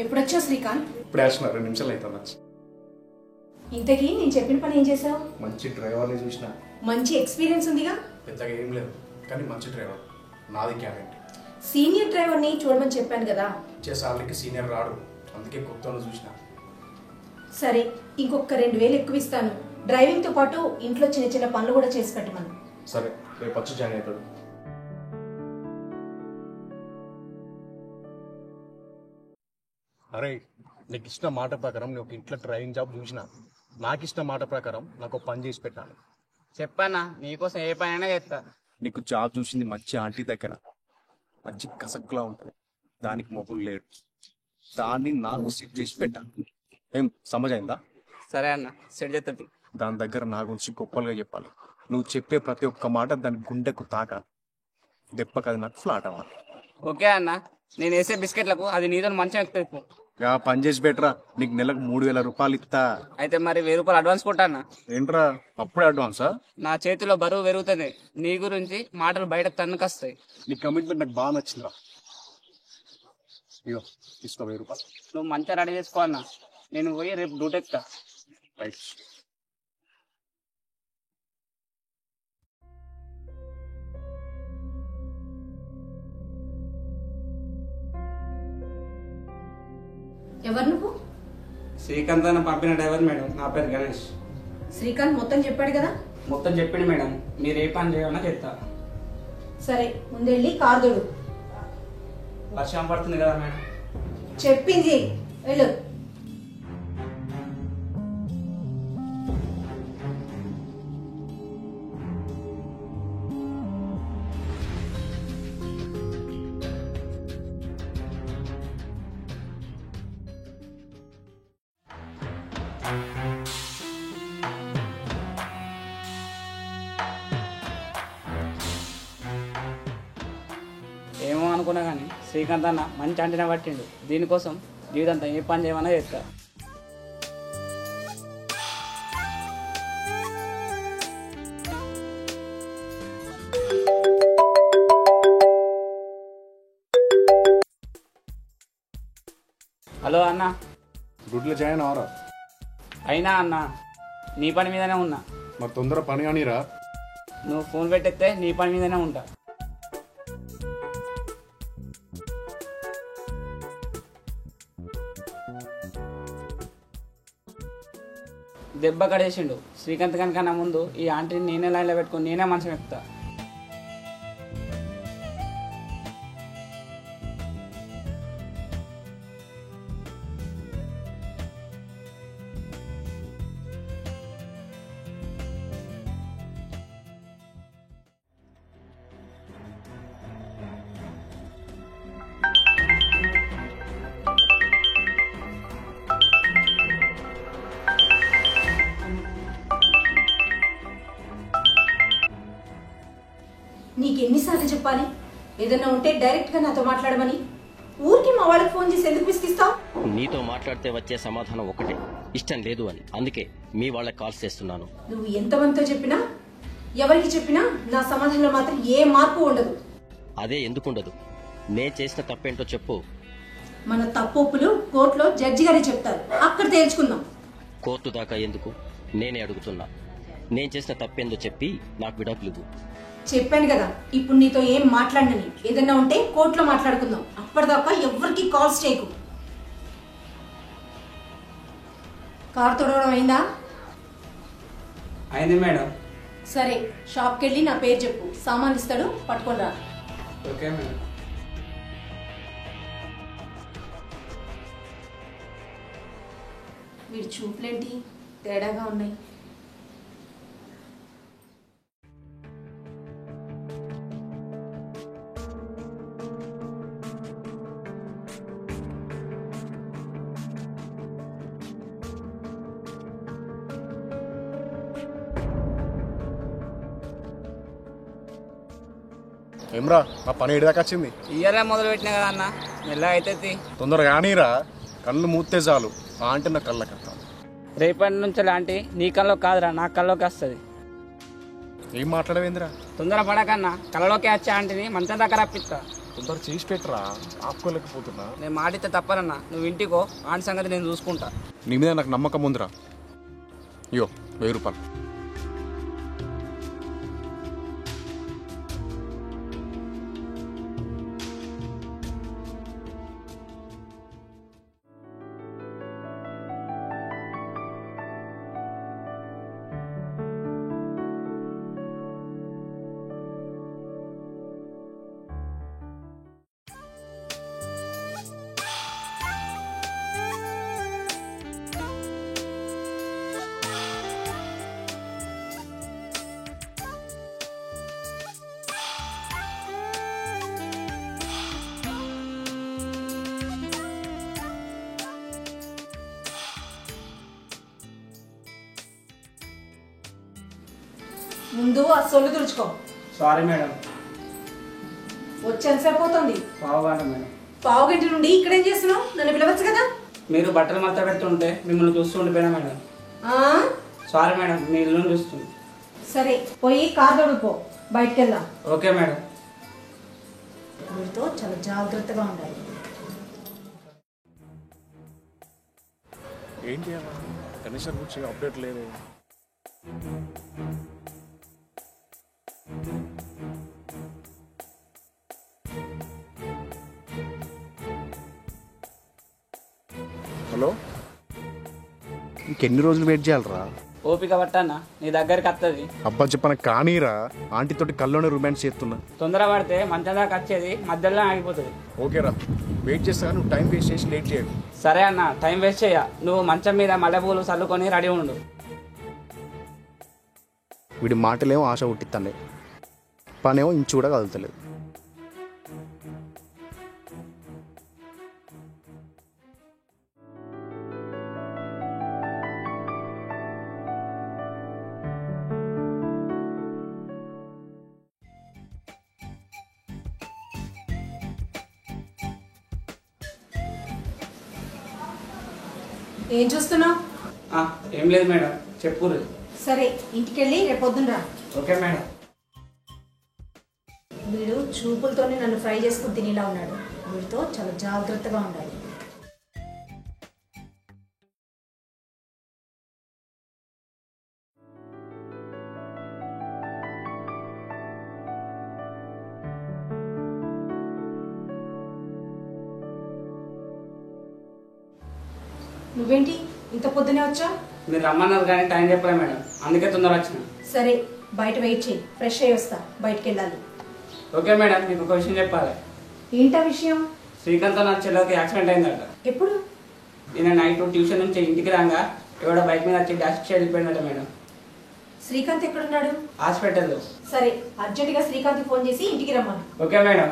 ఎప్పుడొచ్చావు శ్రీకాంత్? ఇప్పుడు వేస్తున్నా 2 నిమిషాలు అవుతుంది. ఇంతకీ నేను చెప్పిన పని ఏం చేసావు? మంచి డ్రైవర్ని చూసిన. మంచి ఎక్స్పీరియన్స్ ఉందిగా? పెద్దగా ఏం లేదు కానీ మంచి డ్రైవర్, నాది గ్యారెంటీ. సీనియర్ డ్రైవర్ని చూడమని చెప్పాను కదా. సార్లకి సీనియర్ రాడు, అందుకే కొత్తను చూసిన. సరే, ఇంకొక 2000 ఎక్కువ ఇస్తాను. డ్రైవింగ్తో పాటు ఇంట్లో చిన్న చిన్న పనులు కూడా చేసి పెట్టమను. సరే, రేపు వచ్చి జాయిన్ అవుతాడు. అరే, నీకు ఇష్టం మాట ప్రకారం నేను ఒక ఇంట్లో డ్రైవింగ్ జాబ్ చూసిన. నాకు ఇష్టం మాట ప్రకారం నాకు ఒక పని చేసి పెట్టాలి. చెప్పన్నా, నీకోసం ఏ పని అయినా చేస్తా. నీకు జాబ్ చూసింది మంచి ఆంటీ దగ్గర, మంచి కసక్కులా ఉంటుంది. దానికి మొగుడు లేడు, దాన్ని నాకు సెట్ చేసి పెట్టాను. ఏం సమజైందా? సరే అన్న, సెట్ చేస్తుంది. దాని దగ్గర నా గురించి గొప్పలుగా చెప్పాలి. నువ్వు చెప్పే ప్రతి ఒక్క మాట దాని గుండెకు తాకాలి. దెబ్బకి అది నాకు ఫ్లాట్ అవ్వాలి. ఓకే అన్న, నేను వేసే బిస్కెట్లకు అది నీతో మంచిగా ఎక్కువ. పని చేసి పెట్టరా, నీకు నెలకు 3000 రూపాయలు ఇస్తా. అయితే మరి 1000 రూపాయలు అడ్వాన్స్ కొట్టానా? ఏంట్రా అప్పుడే అడ్వాన్సా? నా చేతిలో బరువు పెరుగుతుంది. నీ గురించి మాటలు బయటకు తన్నుకొస్తాయి. నీ కమిట్మెంట్ నాకు బాగా నచ్చిందిరా. ఇగో తీసుకో 1000 రూపాయలు. నువ్వు మంచిగా రెడీ చేసుకో అన్న, నేను పోయి రేపు డ్యూటీ ఎక్కుతా. రైట్. ఎవరు నువ్వు? శ్రీకాంత్ అన్న పంపిన డ్రైవర్ మేడం, నా పేరు గణేష్. శ్రీకాంత్ మొత్తం చెప్పాడు కదా? మొత్తం చెప్పింది మేడం, మీరు ఏ పని చేయాలన్నా చెప్తా. సరే, ముందెళ్ళి కారు దొడు. వర్షం పడుతుంది కదా మేడం. చెప్పింది వెళ్ళు. ఏమో అనుకున్నా కానీ శ్రీకాంత్ అన్న మంచి అంటనే పట్టిండు. దీనికోసం జీవితంతో ఏ పని చేయమన్నా చేస్తా. హలో అన్న. గుడ్లో జాయిన్ అవరా? అయినా అన్న, నీ పని మీదనే ఉన్నా. మరి తొందర పని కానీరా. నువ్వు ఫోన్ పెట్టేస్తే నీ పని మీదనే ఉంటా. దెబ్బ కడేసిండు శ్రీకాంత్ కనుకన్నా ముందు ఈ ఆంటీని నేనే లైన్లో పెట్టుకుని నేనే మంచం ఎక్కుతా. నీకెన్నిసార్లు చెప్పాలి ఏదన్నా ఉంటే డైరెక్ట్ గా నాతో మాట్లాడమని? ఊరికి మా వాళ్ళకి ఫోన్ చేసి ఎందుకు విసిగిస్తావు? నీతో మాట్లాడితే వచ్చే సమాధానం ఒకటే, ఇష్టం లేదు అని. అందుకే మీ వాళ్ళకి కాల్స్ చేస్తున్నాను. నువ్వు ఎంతమందితో చెప్పినా ఎవరికి చెప్పినా నా సమాధానంలో మాత్రం ఏ మార్పు ఉండదు. అదే ఎందుకుండదు? నేను చేసిన తప్పేంటో చెప్పు. మన తప్పులు కోర్టులో జడ్జి గారే చెప్తారు, అక్కడ తేల్చుకుందాం. కోర్టు దాకా ఎందుకు? నేనే అడుగుతున్నా. నేను చేసిన తప్పేందో చెప్పి నాకు విడాకులు ఇవ్వు. చెప్పాను కదా, ఇప్పుడు నీతో ఏం మాట్లాడనని. ఏదన్నా ఉంటే కోర్టులో మాట్లాడుకుందాం. అప్పటిదాకా ఎవరికి కాల్స్ చేయకు. కారు తొడవడం అయిందా? అయింది మేడం. సరే, షాప్కి వెళ్ళి నా పేరు చెప్పు, సామాన్ ఇస్తాడు, పట్టుకొని రా. Okay madam. వీడి చూపులేంటి తేడాగా ఉన్నాయి? ఏమ్రా, నా పని ఏడాకా వచ్చింది? ఇయ్యాలే మొదలు పెట్టినా కదా అన్న, మెల్లగా అయితే తొందరగా కానీరా. కళ్ళు మూస్తే చాలు అంటే నా కళ్ళకి వస్తాను. రేపటి నుంచి లాంటి నీ కల్లో కాదురా, నా కల్లోకి వస్తుంది. ఏం మాట్లాడవేందిరా? తొందర పడకన్నా, కళ్ళలోకి వచ్చే ఆంటీని మంచం దగ్గర రప్పిస్తా. తొందర చేసి పెట్టరా, ఆపుకోలేకపోతున్నా. నేను మాటితే తప్పనన్నా, నువ్వు ఇంటికో ఆడి సంగతి నేను చూసుకుంటా. నీ మీద నాకు నమ్మకం ఉందిరా. అయ్యో 1000 రూపాయలు. ముందు ఆ సొల్లు తుడుచుకో. Sorry madam. వచ్చేంతసేపు అవుతుంది? పావుగంట మేడం. పావు గంట నుండి ఇక్కడేం చేస్తున్నావు? నన్ను పిలవచ్చు కదా. మీరు బట్టలు మడత పెడుతుంటే మిమ్మల్ని చూస్తూ ఉండిపోయినా మేడం. సారీ మేడం, మీ ఇల్లు చూస్తుంది. సరే పోయి కార్ తోడుపో, బయటకు వెళ్దాం. Okay madam. వీటితో చాలా జాగ్రత్తగా ఉండాలి. ఏంటి అన్న కనీసం గురించి అప్డేట్ లేదు. హలో, ఇంకెన్ని రోజులు వెయిట్ చేయాలరా? ఓపిక పట్టన్నా, నీ దగ్గరికి వస్తుంది. అబ్బా చెప్పన కానీరా, ఆంటీతోటి కల్లోనే రొమాన్స్ చేస్తున్నా. తొందర పడితే మంచం దాకా వచ్చేది మధ్యలో ఆగిపోతుంది. ఓకేరా, వెయిట్ చేస్తా. నువ్వు టైం వేస్ట్ చేసి లేట్ చేయకు. సరే అన్న, టైం వేస్ట్ చేయ. నువ్వు మంచం మీద మల్లెపూలు చల్లుకొని రెడీ ఉండు. వీడి మాటలేమో ఆశ పుట్టిస్తాండే, పనేమో ఇంచు కూడా కదులుతలేదు. ఏం చూస్తున్నావు? ఏం లేదు మేడం, చెప్పు. సరే ఇంటికెళ్ళి రేపు పొద్దున్న రా. Okay madam. వీడు చూపులతోనే నన్ను ఫ్రై చేసుకుని తినేలా ఉన్నాడు. వీడితో చాలా జాగ్రత్తగా ఉండాలి. నువ్వేంటి ఇంత పొద్దునే వచ్చా? మీరు రమ్మన్నారు కానీ టైం చెప్పలే మేడం, అందుకే తొందర వచ్చిన. సరే బయట వెయిట్ చేయి, ఫ్రెష్ అయ్యి వస్తా. బయటకు వెళ్ళాలి. ఓకే మేడం, మీకు ఒక విషయం చెప్పాలి. ఏంటా విషయం? శ్రీకాంత్ నా చెల్లెకి యాక్సిడెంట్ అయిందట. ఎప్పుడు? నేను నైట్ ట్యూషన్ నుంచి ఇంటికి రాగా ఎవడో బైక్ మీద వచ్చి డాష్ వెళ్ళిపోయినట్ట మేడం. శ్రీకాంత్ ఎక్కడున్నాడు? హాస్పిటల్లో. సరే అర్జెంటుగా శ్రీకాంత్ ఫోన్ చేసి ఇంటికి రమ్మను. Okay madam.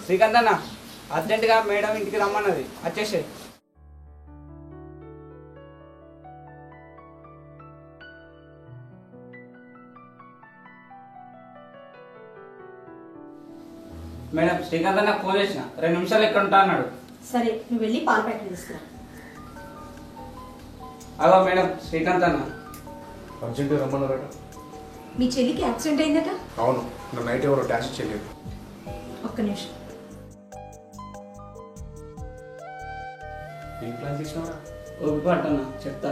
శ్రీకాంత్ అన్న, అర్జెంటుగా మేడం ఇంటికి రమ్మన్నది, వచ్చేసే. మేడం, శ్రీకాంత్ అన్న ఫోన్ చేసిన, 2 నిమిషాలు ఎక్కడ ఉంటా అన్నాడు. సరే నువ్వు వెళ్ళి పాల ప్యాకెట్ తీసుకురా. అగో మేడం, శ్రీకాంత్ అన్న. అర్జెంటుగా రమ్మన్నారట. మీ చెల్లికి యాక్సిడెంట్ అయిందట? అవును, నా నైట్ ఎవరో డాష్ చేయలేదు. ఒక్క నిమిషం. ఏం ప్లాన్ చేసినావా? ఓపిక పట్టన్నా, చెప్తా.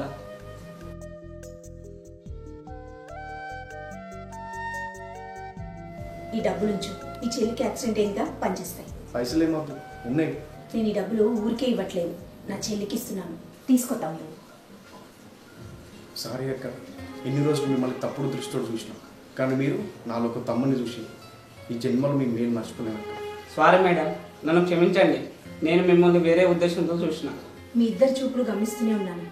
ఈ డబ్బులుంచు. ఈ చెల్లికి యాక్సిడెంట్ అయిందా పనిచేస్తాయి. పైసలు ఏమవుతు ఉన్నాయి. నేను ఈ డబ్బులు ఊరికే ఇవ్వట్లేదు, నా చెల్లికి ఇస్తున్నాను. తీసుకో తమ్ముడు. సారీ అక్క, ఇన్ని రోజులు మిమ్మల్ని తప్పుడు దృష్టితో చూసిన, కానీ మీరు నాలో ఒక తమ్ముని చూసి ఈ జన్మలో మీ మేలు మర్చిపోలేను అక్క. సారీ మేడం, నన్ను క్షమించండి. నేను మిమ్మల్ని వేరే ఉద్దేశంతో చూసిన. మీ ఇద్దరు చూపులు గమనిస్తూనే ఉన్నాను.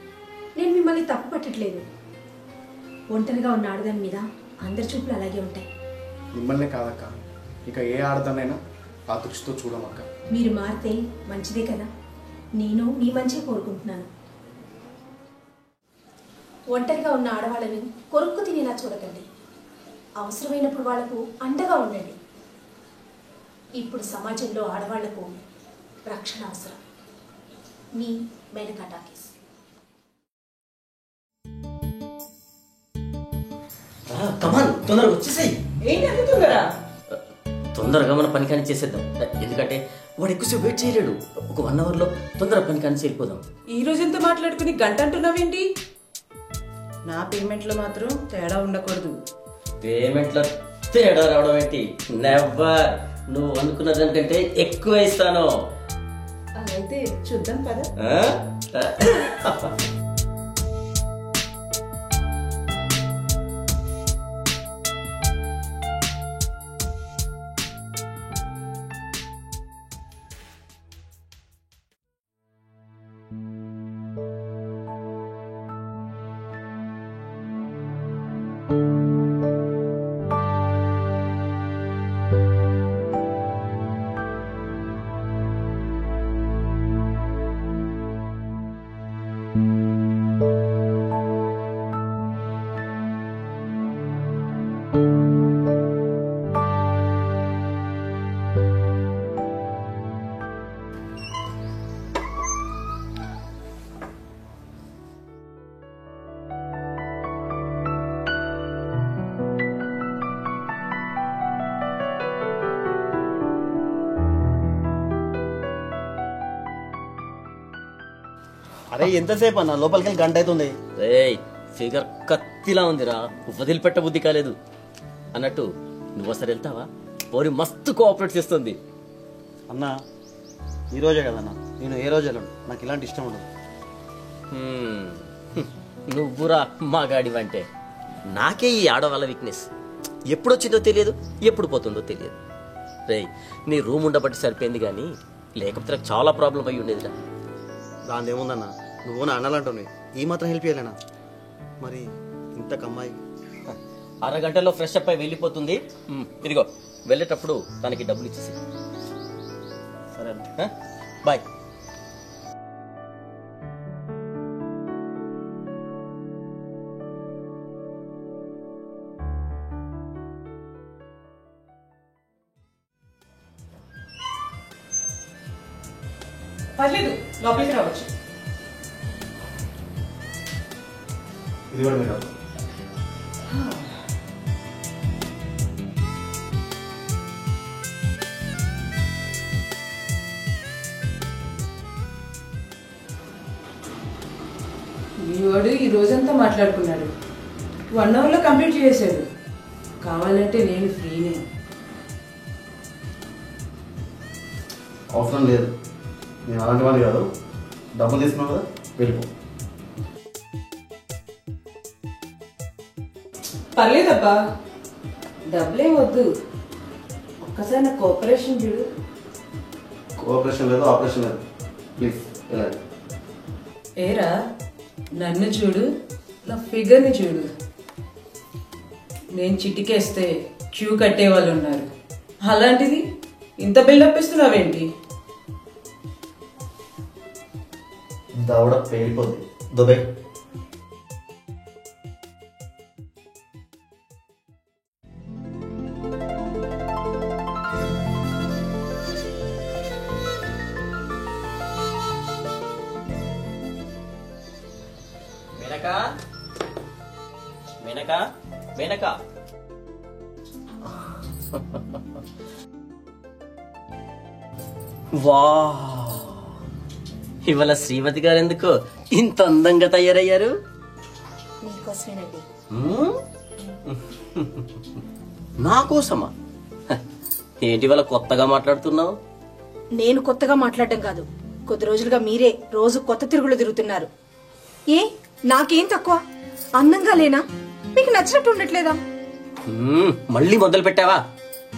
నేను మిమ్మల్ని తప్పు పట్టట్లేదు. ఒంటరిగా ఉన్న ఆడదాని మీద అందరి చూపులు అలాగే ఉంటాయి. మిమ్మల్నే కాదక్క, ఇక ఏ ఆడదానైనా ఆ దృష్టితో చూడమక్క. మీరు మారితే మంచిదే కదా. నేను మీ మంచి కోరుకుంటున్నాను. ఒంటరిగా ఉన్న ఆడవాళ్ళని కొరుక్కు తినేలా చూడకండి. అవసరమైనప్పుడు వాళ్లకు అండగా ఉండండి. ఇప్పుడు సమాజంలో ఆడవాళ్లకు రక్షణ అవసరం. మీ మేనకా టాకీస్. కమాన్ తొందరగా వచ్చేసాయి. ఏంటి అంత తొందర? తొందరగా మన పని కానీ చేసేద్దాం. ఎందుకంటే వాడు ఎక్కువసేపు వెయిట్ చేయలేడు. ఒక 1 అవర్లో తొందరగా పని కానీ వెళ్ళిపోదాం. ఈ రోజు ఎంత మాట్లాడుకుని గంట అంటున్నావేంటి? నా పేమెంట్లో మాత్రం తేడా ఉండకూడదు. పేమెంట్లో తేడా రావడం ఏంటి? నెవర్. నువ్వు అనుకున్న దానికంటే ఎక్కువ ఇస్తాను. అలాగైతే చూద్దాం కదా. అరే ఎంతసేపు అన్న, లోపలికి వెళ్ళి గంట అవుతుంది. రేయ్, ఫిగర్ కత్తిలా ఉందిరా, వదిలిపెట్ట బుద్ధి కాలేదు. అన్నట్టు నువ్వు అసలు వెళ్తావా? పోరి మస్తు కోఆపరేట్ చేస్తుంది. అన్న ఈ రోజే కదన్న, నేను ఏ రోజు వెళ్ళను. నాకు ఇలాంటి ఇష్టం ఉండదు. నువ్వురా మగాడివంటే. నాకే ఈ ఆడవాళ్ళ వీక్నెస్. ఎప్పుడు వచ్చిందో తెలియదు, ఎప్పుడు పోతుందో తెలియదు. రేయ్, నీ రూమ్ ఉండబట్టి సరిపోయింది కానీ లేకపోతే నాకు చాలా ప్రాబ్లం అయ్యి ఉండేదిరా. దాని ఏముందన్న, నువ్వు నా అన్నలాంటివి, ఈ మాత్రం హెల్ప్ చేయాలనా? మరి ఇంత కమ్మాయి అరగంటలో ఫ్రెష్ అప్ అయి వెళ్ళిపోతుంది. ఇదిగో వెళ్ళేటప్పుడు తనకి డబ్బులు ఇచ్చేసి. సరే బాయ్. పర్లేదు, లోపలికి రావచ్చు. ఇది కూడా మీరు మీవాడు ఈ రోజంతా మాట్లాడుకున్నాడు. 1 అవర్లో కంప్లీట్ చేశాడు. కావాలంటే నేను ఫ్రీనే. అవసరం లేదు, నేను అలాంటి వాడిని కాదు. డబ్బులు తీసుకున్నావు కదా, వెళ్ళిపో. పర్లేదబ్బా, డబ్బులే వద్దు. ఒక్కసారి నా కోఆపరేషన్ చూడు. కోఆపరేషన్ లేదు, ఆపరేషన్ లేదు. ప్లీజ్ వెళ్ళండి. ఏరా, నన్ను చూడు, నా ఫిగర్ని చూడు. నేను చిటికేస్తే క్యూ కట్టే వాళ్ళు ఉన్నారు. అలాంటిది ఇంత బిల్డప్ ఇస్తున్నావేంటి? దవడ పేలిపోద్ది. దుబాయ్ మేనకా, మేనకా, మేనకా. వా, ఇవాళ శ్రీమతి గారు ఎందుకు ఇంత అందంగా తయారయ్యారు? నీకోసమేనండి. నా కోసమా? ఏంటి వాళ్ళ కొత్తగా మాట్లాడుతున్నావు? నేను కొత్తగా మాట్లాడడం కాదు, కొద్ది రోజులుగా మీరే రోజు కొత్త తిరుగులు తిరుగుతున్నారు. ఏ నాకేం తక్కువ? అందంగా లేనా? మీకు నచ్చినట్టు ఉండట్లేదా? మళ్ళీ మొదలు పెట్టావా?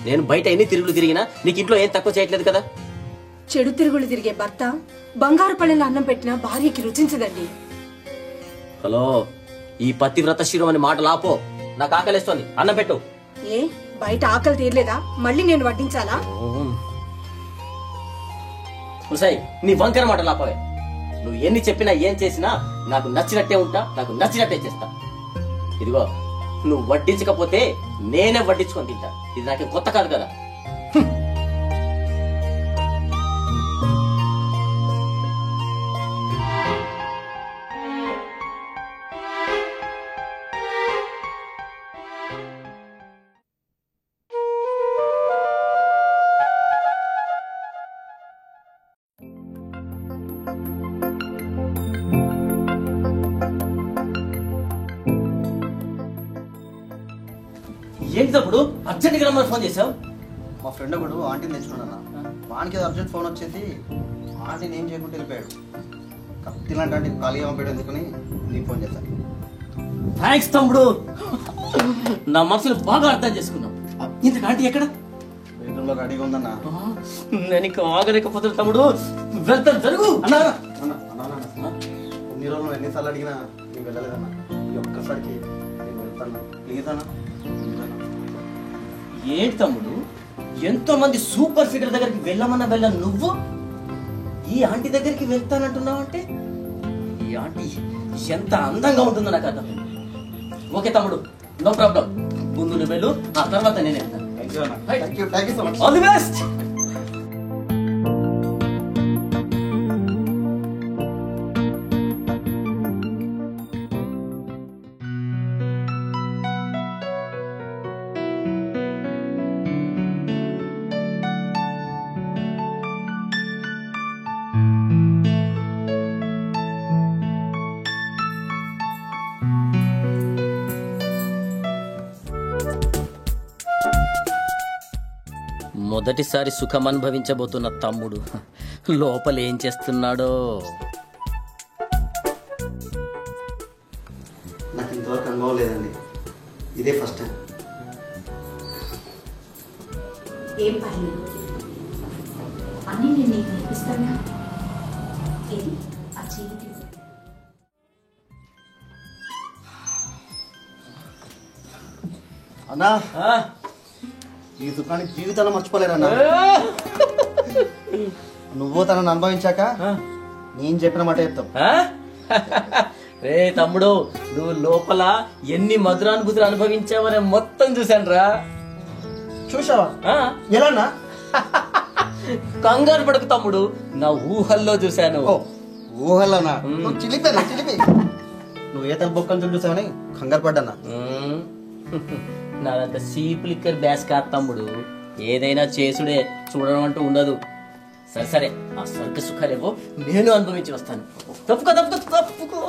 నేను బయట ఎన్ని తిరుగులు తిరిగినా నీకు ఇంట్లో ఏం తక్కువ చేయట్లేదు కదా. చెడు తిరుగులు తిరిగే భర్త బంగారు పళ్ళెంలో అన్నం పెట్టిన భార్యకి రుచించదండి. హలో, ఈ పతివ్రత శిరోమణి మాటలు ఆపో. నాకు ఆకలిస్తోంది, అన్నం పెట్టు. ఏ బయట ఆకలి తీరలేదా? మళ్ళీ నేను వడ్డించాలా? ఉసాయ్, నీ వంకర మాటలు ఆపవే. నువ్వు ఎన్ని చెప్పినా ఏం చేసినా నాకు నచ్చినట్టే ఉంటా, నాకు నచ్చినట్టే చేస్తా. ఇదిగో, నువ్వు వడ్డించకపోతే నేనే వడ్డించుకొని తింటా. ఇది నాకు కొత్త కాదు కదా. ఏంటి తమ్ముడు అర్జెంట్గా రమ్మని ఫోన్ చేసావు? మా ఫ్రెండ్ ఒకడు ఆంటీని తెచ్చుకున్నాను. వానికి అర్జెంట్ ఫోన్ వచ్చేసి ఆంటీని ఏం చేయకుండా వెళ్ళిపోయాడు. కత్తిలాంటి ఆంటీని ఖాళీగా పంపాడు ఎందుకని నీకు ఫోన్ చేశాను. థ్యాంక్స్ తమ్ముడు, నా మనసును బాగా అర్థం చేసుకున్నావు. ఇంతకు ఆంటీ ఎక్కడ? బెడ్రూమ్లో రెడీగా ఉందన్నా. నేను ఇంకా ఆగలేకపోతున్నా తమ్ముడు, వెళ్తాను జరుగు అన్నా. ఇన్ని రోజులు ఎన్నిసార్లు అడిగినా నేను వెళ్ళలేదన్నా. ఈ ఒక్కసారికి నేను వెళ్తాను ప్లీజ్ అన్నా. ఏంటి తమ్ముడు, ఎంతో మంది సూపర్ ఫిగర్ దగ్గరికి వెళ్ళ నువ్వు ఈ ఆంటీ దగ్గరికి వెళ్తానంటున్నావు అంటే ఈ ఆంటీ ఎంత అందంగా ఉంటుందో నాకు అర్థం. ఓకే తమ్ముడు, నో ప్రాబ్లం. ముందు నువ్వు వెళ్ళు, ఆ తర్వాత నేను వెళ్తాను. Thank you so much. All the best. మొదటిసారి సుఖం అనుభవించబోతున్న తమ్ముడు లోపల ఏం చేస్తున్నాడో. నాకు ఇంతవరకు అనుభవం లేదండి, ఇదే ఫస్ట్ టైం. ఏం పర్లేదు, అన్నీ నేను నీకు నేర్పిస్తానా? ఏది ఆ చేతి అన్నా ఈ సుఖాన్ని జీవితంలో మర్చిపోలేరన్నా. నువ్వు తనను అనుభవించాక నేను చెప్పిన మాట చెప్తావు. రే తమ్ముడు, నువ్వు లోపల ఎన్ని మధురానుభూతులు అనుభవించావని మొత్తం చూశాను రా. చూసావా? ఎలాన్నా? కంగారు పడకు తమ్ముడు, నా ఊహల్లో చూశాను. ఊహల్లోనా? చిలిపేనా చిలిపి? నువ్వు ఏ తన బొక్కలు చూసావని కంగారు పడ్డానా? నాదంత సీప్ లిక్కర్ బ్యాస్ కాదు తమ్ముడు, ఏదైనా చేసుడే, చూడడం అంటూ ఉండదు. సరే సరే, ఆ స్వర్గ సుఖాలేవో నేను అనుభవించి వస్తాను. తప్పుకో తప్పుకో తప్పుకో.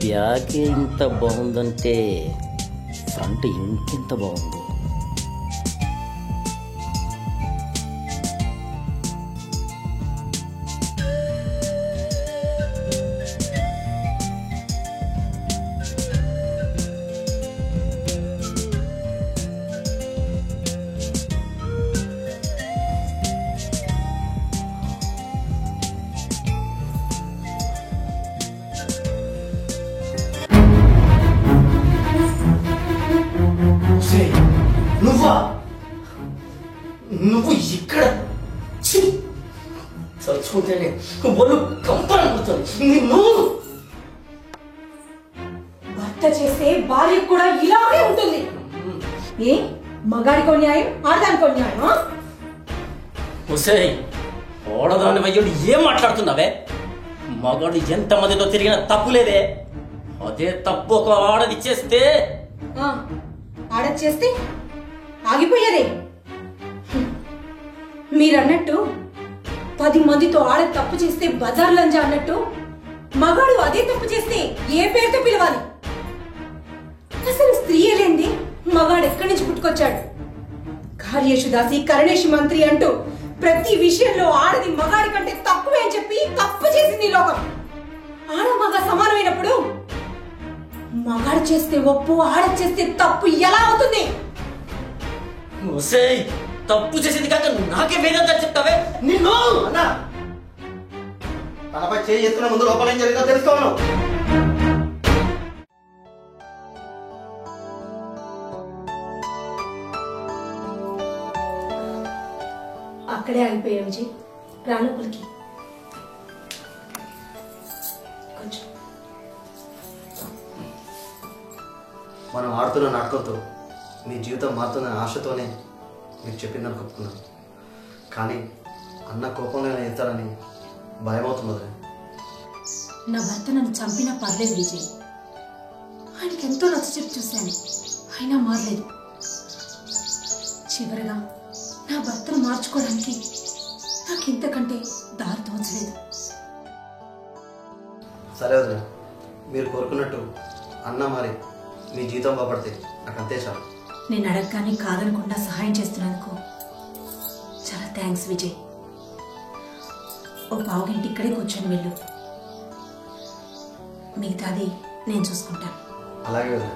బ్యాగ్ ఇంత బాగుందంటే ఫ్రంట్ ఇంకెంత బాగుంది. నువ్వా? నువ్వు ఇక్కడ చచ్చుకుంటేనే ఒళ్ళు కంపనడుతుంది. నిన్ను భర్త చేస్తే భార్య కూడా ఇలాగే ఉంటుంది. ఏ మగాడికో న్యాయం, ఆడదానికో న్యాయం? ఒసేయ్, ఓడదాని వయ్యుడు ఏం మాట్లాడుతున్నావే? మగాడు ఎంత మందితో తిరిగినా తప్పులేదే. అదే తప్పు ఒక ఆడది చేస్తే ఆడది చేస్తే ఆగిపోయారే. మీరన్నట్టు 10 మందితో ఆడ తప్పు చేస్తే బజార్ లంజా అన్నట్టు మగాడు అదే తప్పు చేస్తే ఏ పేరుతో పిలవాలి? అసలు స్త్రీ లేంది మగాడు ఎక్కడి నుంచి పుట్టుకొచ్చాడు? కార్యేషు దాసి కరణేషు మంత్రి అంటూ ప్రతి విషయంలో ఆడది మగాడి కంటే తక్కువే అని చెప్పి తప్పు చేసింది లోకం. ఆడ మగ సమానమైనప్పుడు మగాడు చేస్తే ఒప్పు, ఆడ చేస్తే తప్పు ఎలా అవుతుంది? ఒసేయ్, తప్పు చేసింది కాక నాకే వేదంతా చెప్తావే? నిన్ను అన్నా, తనపై చేయి ఎత్తుకునే ముందు లోపల ఏం జరిగిందో తెలుసుకోను. అక్కడే ఆగిపోయా విజయ్, రాలోపలికి కొంచెం. మనం ఆడుతున్న నాటకంతో మీ జీవితం మారుతుందనే ఆశతోనే మీరు చెప్పిందని ఒప్పుకున్నాను. కానీ అన్న కోపంలో ఎత్తారని భయం అవుతున్నది. నా భర్త నన్ను చంపినా పర్లేదు విజయ్, ఆయనకి ఎంతో నచ్చచెప్పి చూశాను, అయినా మారలేదు. చివరగా నా భర్తను మార్చుకోవడానికి నాకు ఇంతకంటే దారి తోచలేదు. సరే వదిన, మీరు కోరుకున్నట్టు అన్న మరి మీ జీతం బాపడితే నాకు అంతే చాలు. నేను అడగగానే కాదనకుండా సహాయం చేస్తున్నందుకు చాలా థ్యాంక్స్ విజయ్. ఓ పావుగంట ఇక్కడే కూర్చొని వెళ్ళు, మిగతాది నేను చూసుకుంటాను. అలాగే వదిన.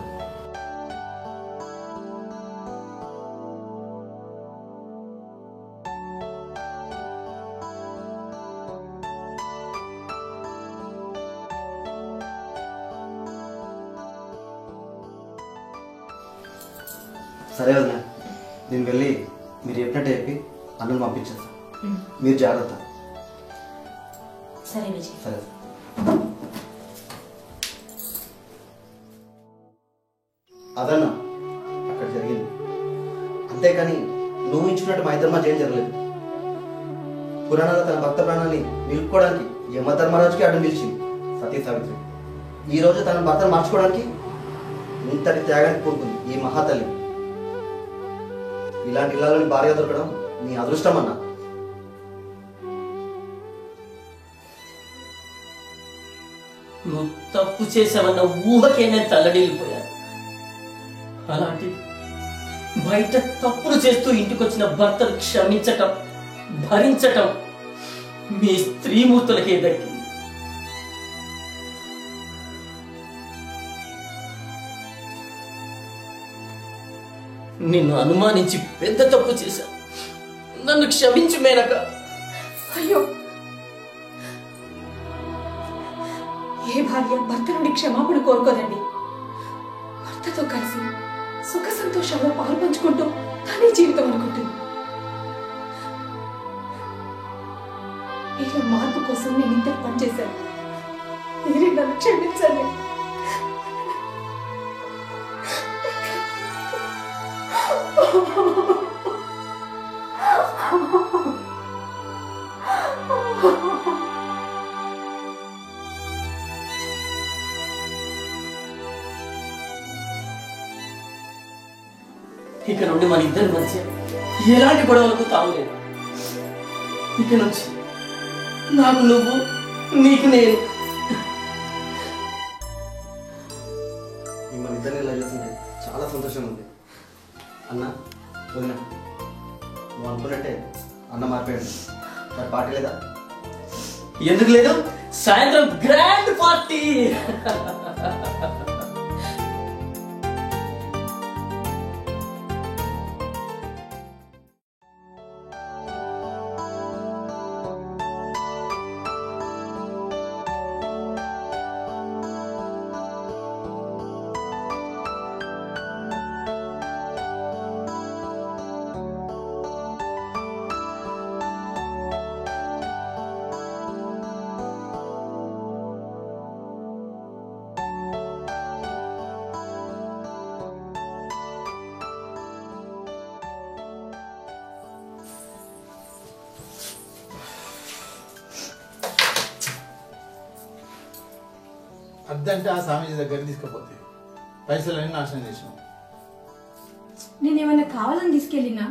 సరే వదిన, నేను వెళ్ళి మీరు చెప్పినట్టు చెప్పి అన్నను పంపించేస్తాను. మీరు జాగ్రత్త. సరే విజయ్. సరే. అదన్నా అక్కడ జరిగింది, అంతేకాని నువ్వు ఇచ్చినట్టు మా ఇద్దరు మధ్య ఏం జరగలేదు. పురాణాలు తన భక్త ప్రాణాన్ని నిలుపుకోవడానికి యమధర్మరాజుకి అడ్డు నిలిచింది సతీ సావిత్రి. ఈరోజు తన భర్తను మార్చుకోవడానికి ఇంతటి త్యాగానికి కోరుకుంది ఈ మహాతల్లి. ఇలాంటి ఇళ్ళని భార్య దొరకడం నీ అదృష్టం అన్నా. నువ్వు తప్పు చేసావన్న ఊహకే నేను తల్లడిల్లిపోయాను. అలాంటి బయట తప్పులు చేస్తూ ఇంటికొచ్చిన భర్తను క్షమించటం, భరించటం మీ స్త్రీమూర్తులకే దక్కింది. నిన్ను అనుమానించి పెద్ద తప్పు చేశా. నన్ను క్షమించు మేనక. అయ్యో, ఏ భార్య భర్త నుండి క్షమాపణ కోరుకోదండి. భర్తతో కలిసి సుఖ సంతోషంలో పాలు పంచుకుంటూ తానే జీవితం అనుకుంటుంది. వీళ్ళ మార్పు కోసం నేను ఇంత పనిచేశాను. మీరే నన్ను క్షమించండి. ఇక నుండి మన ఇద్దరి మధ్య ఎలాంటి గొడవలకు తావులేదు. ఇక నుంచి నాకు నువ్వు, నీకు నేను. మిమ్మల్ని ఇద్దరిని ఇలా చూస్తుంటే చాలా సంతోషంగా ఉంది. అన్న వదిన, నువ్వు అనుకున్నట్టే అన్న మారిపోయాడు. మరి పార్టీ లేదా? ఎందుకు లేదు? సాయంత్రం గ్రాండ్ పార్టీ. అద్దంటే ఆ స్వామీజీ దగ్గర తీసుకుపోతే పైసలన్నీ నాశనం చేసినాం. నేనేమన్నా కావాలని తీసుకెళ్ళినా,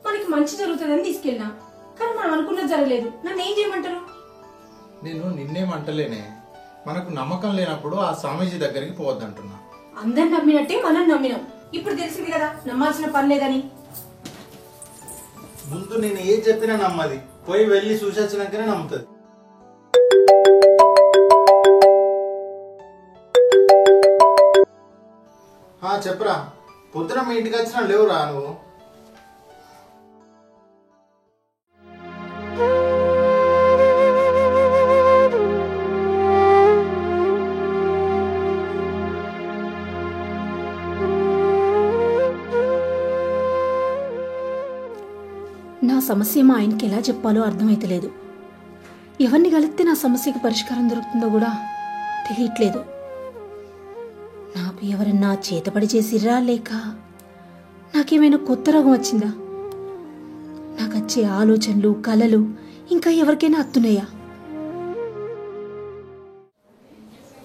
మనకి మంచి జరుగుతుందని తీసుకెళ్ళినా, కానీ మనం అనుకున్నది జరగలేదు. నన్ను ఏం చేయమంటారు? నేను నిన్నేమంటలేనే, మనకు నమ్మకం లేనప్పుడు ఆ స్వామీజీ దగ్గరికి పోవద్దంటున్నా. అందరు నమ్మినట్టే మనం నమ్మినాం. ఇప్పుడు తెలిసింది కదా నమ్మాల్సిన పని లేదని. ముందు నేను ఏం చెప్పినా నమ్మది, పోయి వెళ్ళి చూసి వచ్చినాకనే నమ్ముతుంది. చెప్పరా, పొద్దున మీ ఇంటికి వచ్చినా లేవురా నువ్వు? నా సమస్య మా ఆయనకి ఎలా చెప్పాలో అర్థమైతలేదు. ఎవరిని కలిస్తే నా సమస్యకి పరిష్కారం దొరుకుతుందో కూడా తెలియట్లేదు. నాకు ఎవరన్నా చేతపడి చేసిర్రా, లేక నాకేమైనా కొత్త రోగం వచ్చిందా? నాకు వచ్చే ఆలోచనలు, కలలు ఇంకా ఎవరికైనా అత్తున్నాయా?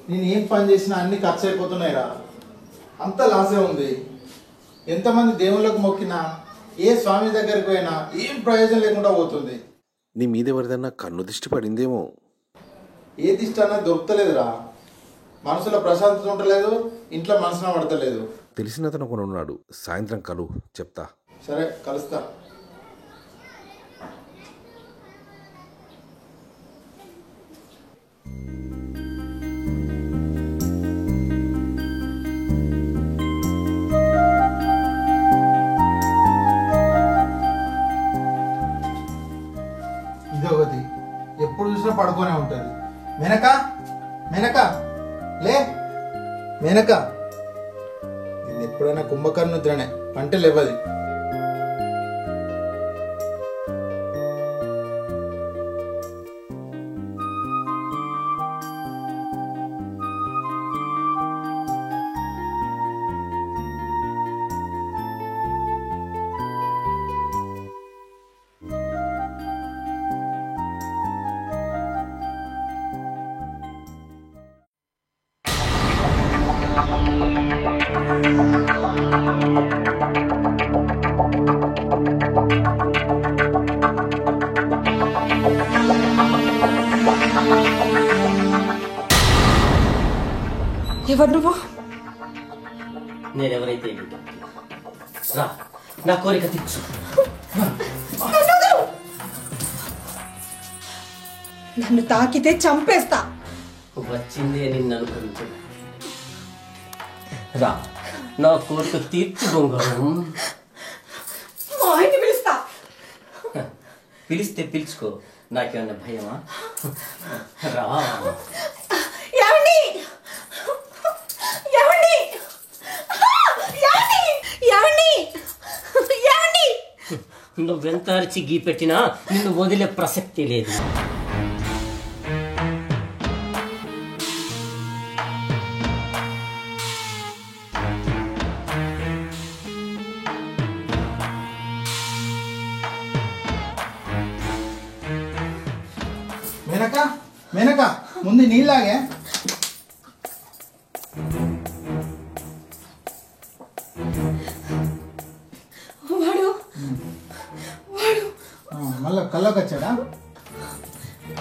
నేను ఏం పని చేసినా అన్ని ఖర్చు అయిపోతున్నాయిరా. అంత లాసే ఉంది. ఎంతమంది దేవుళ్ళకు మొక్కినా ఏ స్వామి దగ్గరికి పోయినా ఏం ప్రయోజనం లేకుండా పోతుంది. నీ మీద ఎవరిదన్నా కన్ను దిష్టి పడిందేమో. ఏ దిష్టి అన్నా దొరుకుతలేదురా. మనసులో ప్రశాంతత ఉండలేదు, ఇంట్లో మనసున పడతలేదు. తెలిసిన అతను ఒకడు ఉన్నాడు, సాయంత్రం కలు చెప్తా. సరే కలుస్తా. ఇదొకటి ఎప్పుడు చూసినా పడుకోనే ఉంటుంది. మేనక మేనక లే మేనక, ఇది ఎప్పుడైనా కుంభకర్ణ నిద్రనే, అంటే లేవది. ఎవరు నువ్వు? నేనెవరైతే రా, నా కోరిక తీర్చు. నన్ను తాకితే చంపేస్తా. వచ్చిందే నిన్ను అనుకరించు. రా, నా కోరిక తీర్చు బంగారం. మా ఆయన్ని పిలుస్తా. పిలిస్తే పిలుచుకో, నాకేమన్నా భయమా? రా. ఏమండి? ఏమండి? ఏమండి? ఏమండి? ఏమండి? నువ్వెంత అరిచి గీ పెట్టినా నిన్ను వదిలే ప్రసక్తి లేదు. మేనక మేనక, ముందు నీళ్ళాగే. వాడు మళ్ళా కల్లోకి వచ్చాడా?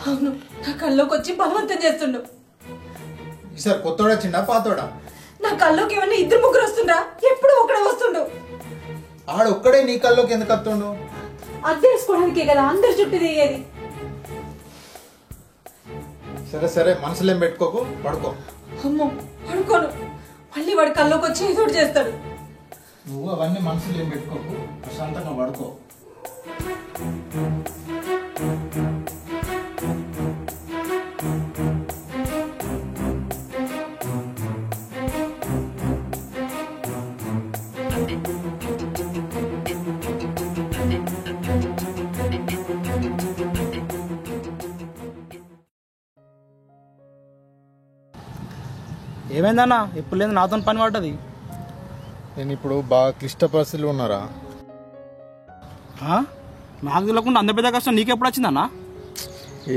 అవును, నా కల్లోకి వచ్చి బలవంతం చేస్తుండు. ఈసారి కొత్తోడా వచ్చిండా పాతోడా? నా కల్లోకి ఏమన్నా ఇద్దరు ముగ్గురు వస్తుండ్రా? ఎప్పుడు ఒకడే వస్తుండు. ఆడొక్కడే నీ కల్లోకి ఎందుకు వస్తుండు? అద్దెసుకోవడానికే కదా అందరి చుట్టూ తిరిగేది. సరే సరే, మనసులేం పెట్టుకోకు, పడుకో. అమ్మో, పడుకోను. మళ్ళీ వాడు కల్లోకి వచ్చి ఏదో ఒకటి చేస్తాడు. నువ్వు అవన్నీ మనసులో ఏం పెట్టుకోకు, ప్రశాంతంగా పడుకో. ఏమైందన్నా? ఎప్పుడు లేదు నాతో పని పడ్డది. నేను ఇప్పుడు బాగా క్లిష్ట పరిస్థితులు ఉన్నారా. నాకు తెలియకుండా అంత పెద్ద కష్టం నీకెప్పుడు వచ్చిందన్నా?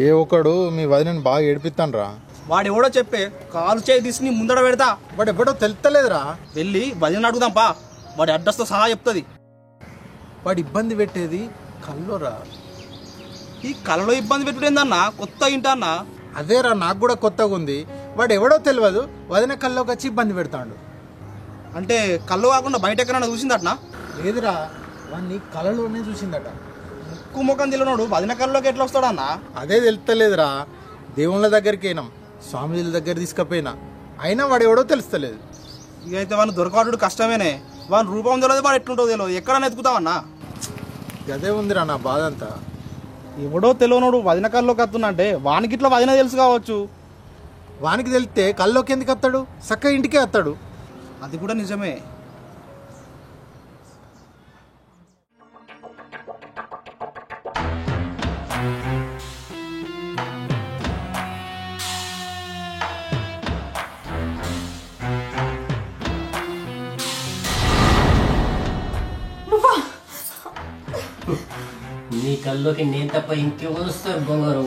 ఏ ఒకడు మీ వదినని బాగా ఏడిపిస్తాను రా. వాడు ఎవడో చెప్పే కాలు చేయి తీసుకుని ముందడ పెడతా. వాడు ఎవడో తెలుస్తలేదురా. వెళ్ళి వదిన అడుగుదాం పా, వాడి అడ్రస్తో సహా చెప్తుంది. వాడు ఇబ్బంది పెట్టేది కల్లోరా. ఈ కళలో ఇబ్బంది పెట్టుడేందన్నా? కొత్త ఇంటన్నా? అదేరా, నాకు కూడా కొత్తగా ఉంది. వాడు ఎవడో తెలియదు, వదిన కల్లోకి వచ్చి ఇబ్బంది పెడతాడు. అంటే కళ్ళు కాకుండా బయట ఎక్కడన్నా చూసిందటనా? లేదురా, వాడిని కళలోనే చూసిందట. ముక్కు ముఖం తెలియనోడు వదిన కళ్ళలోకి ఎట్లా వస్తాడన్నా? అదే తెలుస్తలేదురా. దేవుళ్ళ దగ్గరికి అయినాం, స్వామిజీల దగ్గర తీసుకుపోయినా, అయినా వాడు ఎవడో తెలుస్తలేదు. ఇక అయితే వాడిని దొరకవాడు కష్టమేనే. వాని రూపం తెలియదు, వాడు ఎట్లుంటో తెలియదు. ఎక్కడన్నా ఎత్తుకుతావన్నా? అదే ఉందిరా నా బాధ అంతా. ఎవడో తెలియనోడు వదిన కళ్ళలోకి వస్తుందంటే వానికి ఇట్లా వదిన తెలుసు కావచ్చు. వానికి తెలిస్తే కల్లోకి ఎందుకు వస్తాడు? చక్క ఇంటికే వస్తాడు. అది కూడా నిజమే. నీ కల్లోకి నేను తప్ప ఇంకెవరు వస్తారు బంగారం?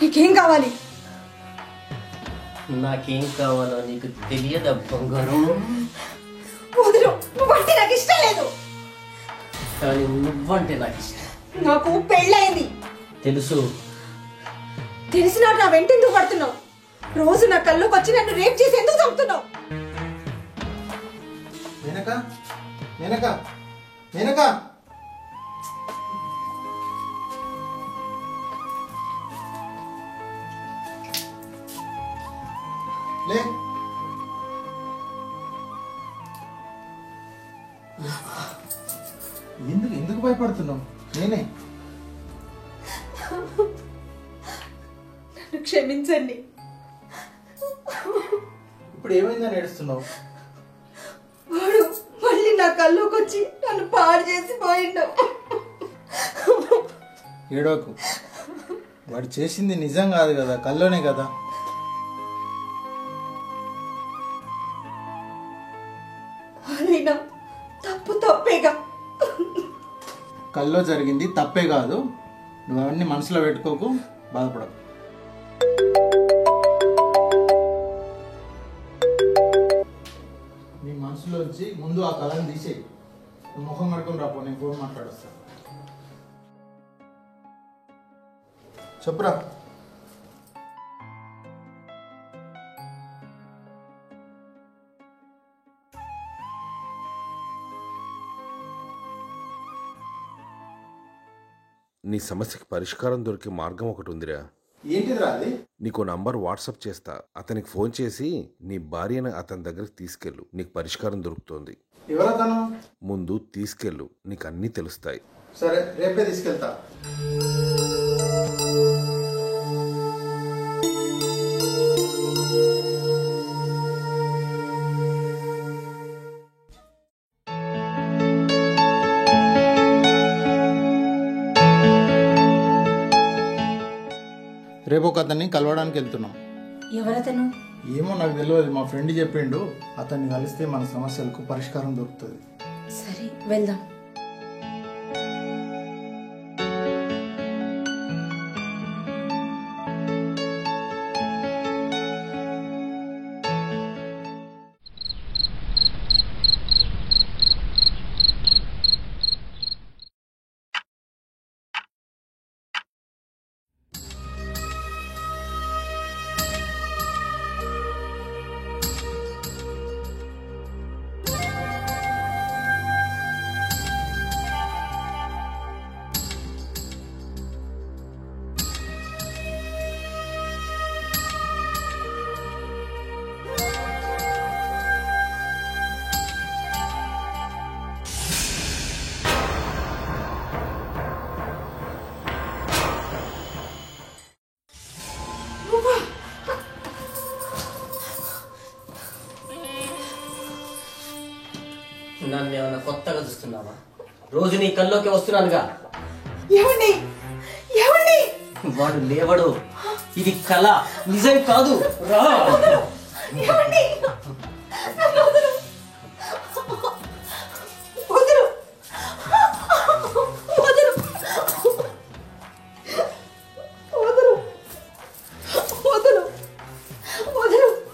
నీకేం కావాలి? నాకేం కావాలో నీకు తెలియదా బంగారం? వదిలు, నువ్వంటే నాకు ఇష్టం లేదు. కానీ నువ్వంటే నాకు ఇష్టం. నాకు పెళ్ళయింది. తెలుసు. తెలిసినా నా వెంట ఎందుకు పడుతున్నావు? రోజు నా కల్లోకి వచ్చి నన్ను రేప్ చేసి ఎందుకు చంపుతున్నావు? మేనక మేనక మేనక లే. ఎందుకు ఎందుకు భయపడుతున్నావు? నేనే. నన్ను క్షమించండి. ఇప్పుడు ఏమైందని ఏడుస్తున్నావు? వాడు మళ్ళీ నా కల్లోకి వచ్చి నన్ను పాడు చేసి పోయిండు. ఏడోకు. వాడు చేసింది నిజం కాదు కదా, కల్లోనే కదా. అయినా తప్పు తప్పేగా. కల్లో జరిగింది తప్పే కాదు. నువ్వు అవన్నీ మనసులో పెట్టుకోకు, బాధపడకు. నీ మనసులోంచి ముందు ఆ కళను తీసేయి. నువ్వు ముఖం కడుకొని రాపో, నేను ఫోన్ మాట్లాడొస్తా. చెప్పురా. నీ సమస్యకి పరిష్కారం దొరికే మార్గం ఒకటి ఉందిరా. ఏంటిదిరా అది? నీకు నంబర్ వాట్సాప్ చేస్తా. అతనికి ఫోన్ చేసి నీ భార్యను అతని దగ్గరికి తీసుకెళ్ళు. నీకు పరిష్కారం దొరుకుతుంది. ఎవరతను? ముందు తీసుకెళ్ళు, నీకు అన్నీ తెలుస్తాయి. సరే, రేపే తీసుకెళ్తా. రేపు ఒక అతన్ని కలవడానికి వెళ్తున్నాం. ఎవరతను? ఏమో నాకు తెలియదు, మా ఫ్రెండ్ చెప్పిండు. అతన్ని కలిస్తే మన సమస్యలకు పరిష్కారం దొరుకుతుంది. సరే, వెళ్దాం. నన్ను ఏమన్నా కొత్తగా చూస్తున్నావా? రోజు నీ కల్లోకి వస్తున్నానుగా. ఏమండి? ఏమండి? వాడు లేవడు. ఇది కళ, నిజం కాదు. రా. ఏమండి? వదలు. వదలు. వదలు. వదలు. వదలు. వదలు. వదలు. వదలు.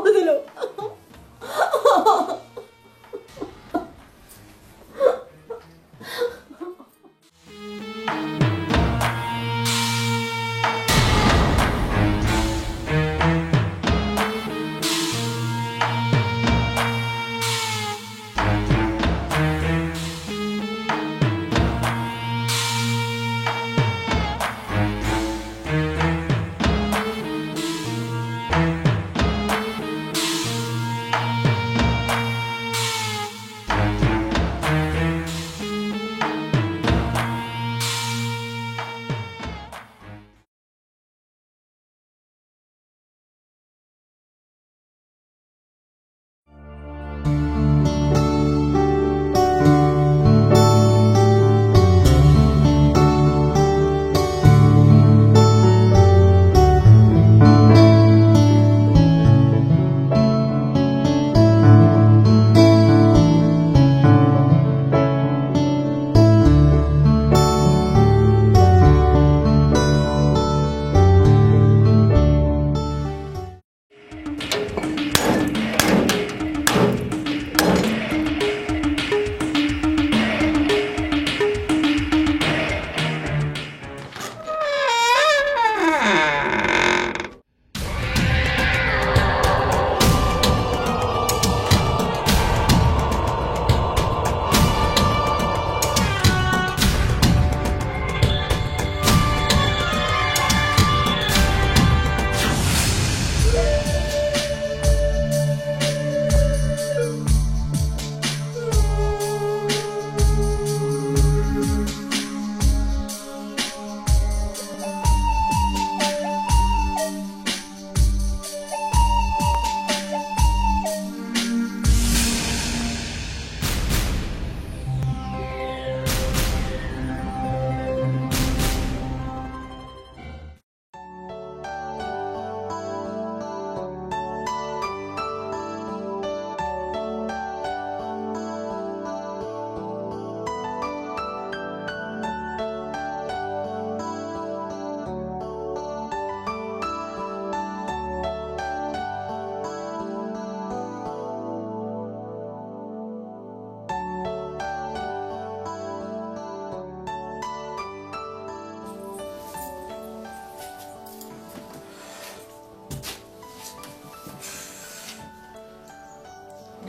వదలు.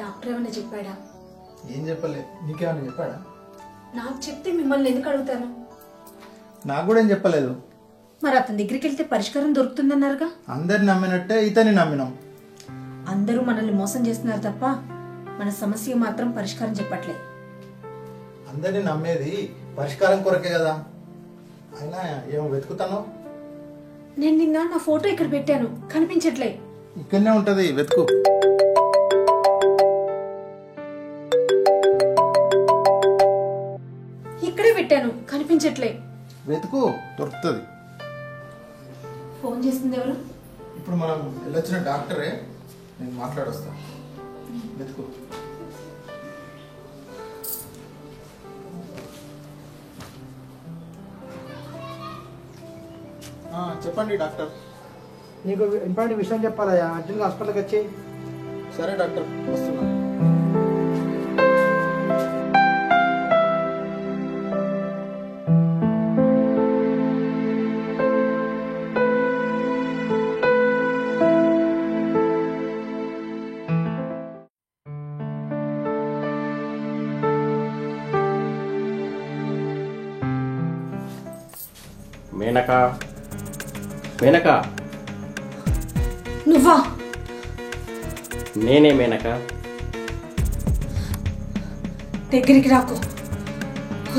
డాక్టర్ ఏమైనా చెప్పాడా? ఏం చెప్పలే. నీకేమైనా చెప్పాడా? నాకు చెప్తే మిమ్మల్ని ఎందుకు అడుగుతాను? నాకు కూడా ఏం చెప్పలేదు. మరి అతని దగ్గరికి వెళ్తే పరిష్కారం దొరుకుతుందన్నారుగా. అందరిని నమ్మినట్టే ఇతన్ని నమ్మినాం. అందరూ మనల్ని మోసం చేస్తున్నారు తప్ప మన సమస్య మాత్రం పరిష్కారం చెప్పట్లే. అందరిని నమ్మేది పరిష్కారం కొరకే కదా. అయినా ఏమో వెతుకుతాను. నేను నిన్న నా ఫోటో ఇక్కడ పెట్టాను, కనిపించట్లే. ఇక్కడనే ఉంటది, వెతుకు. ఇక్కడే పెట్టాను, కనిపించట్లే. వెతుకు, దొరుకుతుంది. ఫోన్ చేసింది ఎవరు? ఇప్పుడు మనం వెళ్ళొచ్చిన డాక్టరే. నేను మాట్లాడొస్తా. వెతుకు. చెప్పండి డాక్టర్. నీకు ఇంపార్టెంట్ విషయం చెప్పాలయ్యా, అర్జెంట్గా హాస్పిటల్కి వచ్చి. సరే డాక్టర్, వస్తున్నా. మేనకా, మేనకా, నువ్వా? నేనే మేనకా. దగ్గరికి రాకు,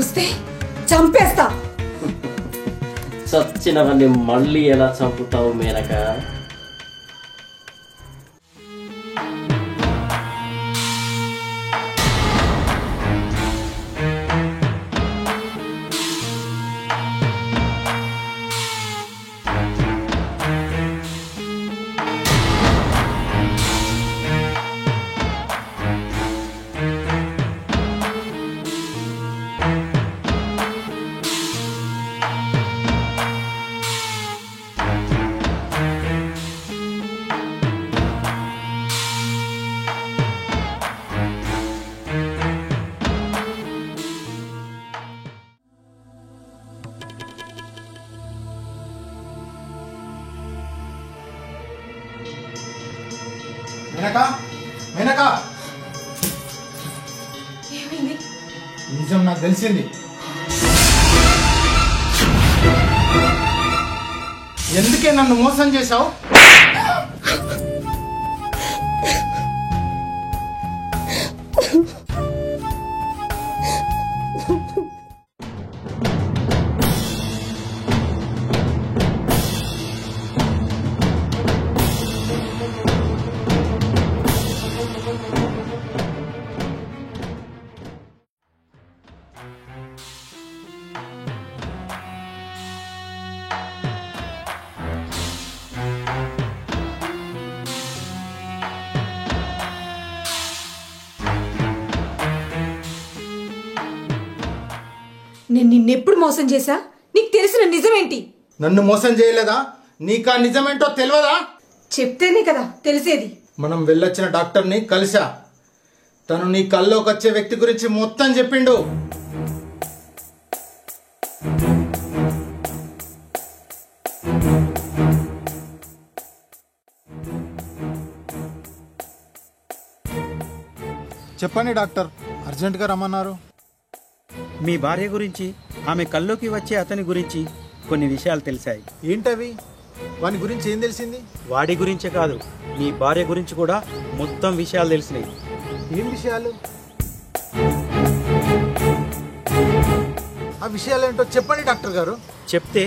వస్తే చంపేస్తా. చచ్చినవన్నీ మళ్ళీ ఎలా చంపుతావు మేనకా? మేనకా, మేనకా, ఏమైంది? నిజం నాకు తెలిసింది. ఎందుకే నన్ను మోసం చేశావు? నేను నిన్నెప్పుడు మోసం చేశా? నీకు తెలిసిన నిజమేంటి? నన్ను మోసం చేయలేదా? నీకా నిజమేంటో తెలియదా? చెప్తేనే కదా తెలిసేది. మనం వెళ్ళొచ్చిన డాక్టర్ని కలిసా. తను నీ కల్లోకి వచ్చే వ్యక్తి గురించి మొత్తం చెప్పిండు. చెప్పండి డాక్టర్, అర్జెంటుగా రమ్మన్నారు. మీ భార్య గురించి, ఆమె కల్లోకి వచ్చే అతని గురించి కొన్ని విషయాలు తెలిసాయి. ఏంటవి? వాని గురించి ఏం తెలిసింది? వాడి గురించే కాదు, మీ భార్య గురించి కూడా మొత్తం విషయాలు తెలిసినాయి. ఏం విషయాలు? ఆ విషయాలు ఏంటో చెప్పండి డాక్టర్ గారు. చెప్తే